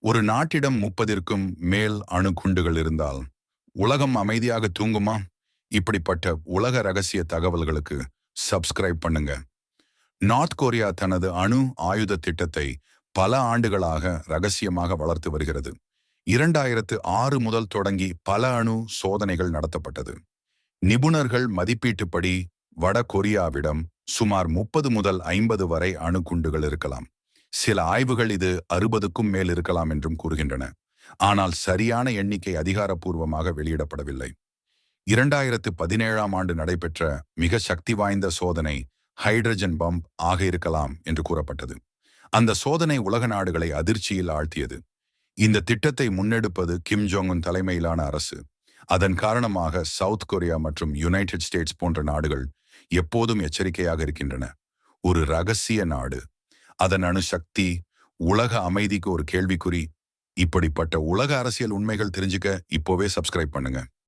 ஒரு நாட்டிடம் 30ற்கும் மேல் அணுகுண்டுகள் இருந்தால் உலகம் அமைதியாக தூங்குமா? இப்படிப்பட்ட உலக ரகசிய தகவல்களுக்கு சப்ஸ்கிரைப் பண்ணுங்க. நார்த் கொரியா தனது அணு ஆயுத திட்டத்தை பல ஆண்டுகளாக ரகசியமாக வளர்த்து வருகிறது. 2006 முதல் தொடங்கி பல அணு சோதனைகள் நடத்தப்பட்டது. நிபுணர்கள் மதிப்பீட்டுப்படி வட கொரியாவிடம் சுமார் 30 முதல் 50 வரை அணுகுண்டுகள் இருக்கலாம். சில ஆய்வுகள் இது 60க்கும் மேல் இருக்கலாம் என்றும் கூறுகின்றன. ஆனால் சரியான எண்ணிக்கை அதிகாரப்பூர்வமாக வெளியிடப்படவில்லை. 2017ஆம் ஆண்டு நடைபெற்ற மிக சக்தி வாய்ந்த சோதனை ஹைட்ரஜன் பம்ப் ஆக இருக்கலாம் என்று கூறப்பட்டது. அந்த சோதனை உலக நாடுகளை அதிர்ச்சியில் ஆழ்த்தியது. இந்த திட்டத்தை முன்னெடுப்பது கிம் ஜோங் உன் தலைமையிலான அரசு. அதன் காரணமாக சவுத் கொரியா மற்றும் யுனைடெட் ஸ்டேட்ஸ் போன்ற நாடுகள் எப்போதும் எச்சரிக்கையாக இருக்கின்றன. ஒரு ரகசிய நாடு, அதன் அணுசக்தி, உலக அமைதிக்கு ஒரு கேள்விக்குறி. இப்படிப்பட்ட உலக அரசியல் உண்மைகள் தெரிஞ்சுக்க இப்போவே சப்ஸ்கிரைப் பண்ணுங்க.